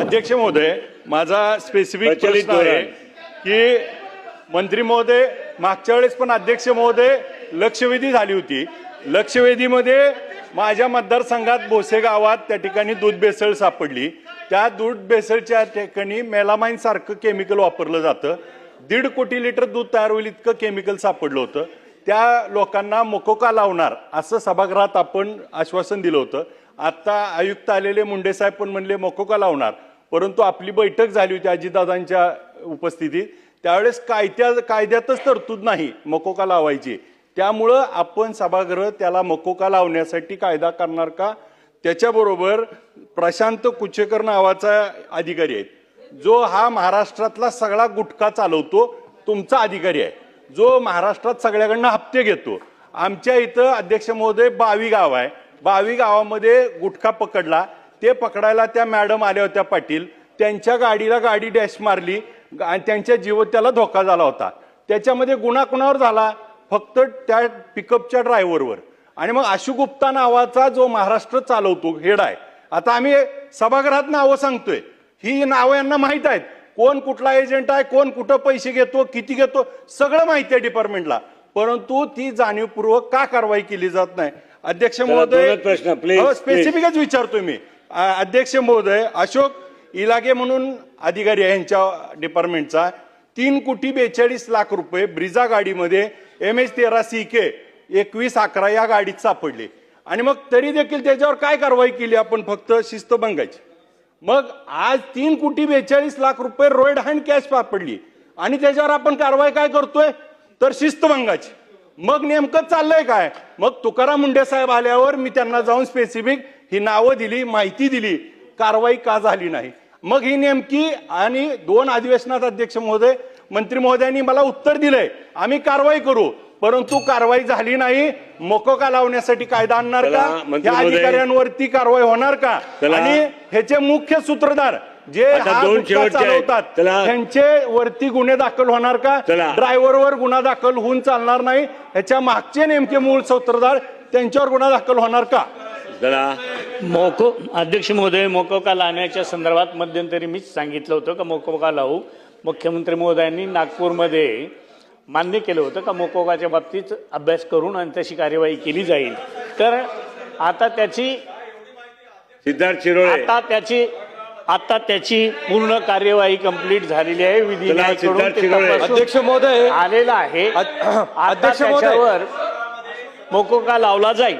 अध्यक्ष महोदय, माझा स्पेसिफिक प्रश्न आहे की मंत्री महोदय, मागच्या वेळेस पण अध्यक्ष महोदय लक्षवेधी झाली होती. लक्षवेधीमध्ये माझ्या मतदारसंघात भोसे गावात त्या ठिकाणी दूध भेसळ सापडली. त्या दूध भेसळच्या ठिकाणी मेलामाइन सारखं केमिकल वापरलं जातं. 1.5 कोटी लिटर दूध तयार होईल इतकं केमिकल सापडलं होतं. त्या लोकांना मकोका लावणार असं सभागृहात आपण आश्वासन दिलं होतं. आता आयुक्त आलेले मुंडे साहेब पण म्हणले मकोका लावणार, परंतु आपली बैठक झाली होती अजितदादांच्या उपस्थितीत, त्यावेळेस कायद्यातच तरतूद नाही मकोका लावायची. त्यामुळं आपण सभागृह त्याला मकोका लावण्यासाठी कायदा करणार का? त्याच्याबरोबर प्रशांत कुचेकर नावाचा अधिकारी आहे, जो हा महाराष्ट्रातला सगळा गुटखा चालवतो, तुमचा अधिकारी आहे, जो महाराष्ट्रात सगळ्याकडनं हप्ते घेतो. आमच्या इथं अध्यक्ष महोदय 22 गाव आहे. 22 गावामध्ये गुटखा पकडला. ते पकडायला त्या मॅडम आल्या होत्या पाटील, त्यांच्या गाडीला गाडी डॅश मारली आणि त्यांच्या जीवाला धोका झाला होता. त्याच्यामध्ये गुन्हा कुणावर झाला? फक्त त्या पिकअपच्या ड्रायव्हरवर. आणि मग आशु गुप्ता नावाचा जो महाराष्ट्र चालवतो हेड आहे. आता आम्ही सभागृहात नावं सांगतोय, ही नावं यांना माहीत आहेत, कोण कुठला एजंट आहे, कोण कुठं पैसे घेतो, किती घेतो, सगळं माहिती आहे डिपार्टमेंटला, परंतु ती जाणीवपूर्वक का कारवाई केली जात नाही? अध्यक्ष महोदय, स्पेसिफिकच विचारतोय मी. अध्यक्ष महोदय, अशोक इलागे म्हणून अधिकारी आहे यांच्या डिपार्टमेंटचा, 3,42,00,000 रुपये ब्रिझा गाडीमध्ये MH13 CK 2111 या गाडीत सापडले. आणि मग तरी देखील त्याच्यावर काय कारवाई केली आपण? फक्त शिस्तभंगाची. मग आज 3,42,00,000 रुपये रोड हँड कॅश सापडली आणि त्याच्यावर आपण कारवाई काय करतोय? तर शिस्तभंगाची. मग नेमकं चाललंय काय? मग तुकाराम मुंडे साहेब आल्यावर मी त्यांना जाऊन स्पेसिफिक ही नावं दिली, माहिती दिली, कारवाई का झाली नाही? मग ही नेमकी आणि 2 अधिवेशनात अध्यक्ष महोदय मंत्री महोदयांनी मला उत्तर दिलंय, आम्ही कारवाई करू, परंतु कारवाई झाली नाही. मकोका लावण्यासाठी कायदा आणणार का? या अधिकाऱ्यांवरती कारवाई होणार का? आणि ह्याचे मुख्य सूत्रधार जे चालवतात त्यांचे वरती गुन्हे दाखल होणार का? ड्रायव्हरवर गुन्हा दाखल होऊन चालणार नाही. ह्याच्या मागचे नेमके मूळ सूत्रधार त्यांच्यावर गुन्हा दाखल होणार का? अध्यक्ष महोदय, मोकोका लावण्याच्या संदर्भात मध्यंतरी मीच सांगितलं होतं का मोकोका लावू. मुख्यमंत्री महोदयांनी नागपूरमध्ये मान्य केलं होतं का मोकोकाच्या बाबतीत अभ्यास करून आणि तशी कार्यवाही केली जाईल. तर आता त्याची आता त्याची पूर्ण कार्यवाही कंप्लीट झालेली आहे. विधी अध्यक्ष महोदय आलेला आहे. आता त्याच्यावर मोकोका लावला जाईल.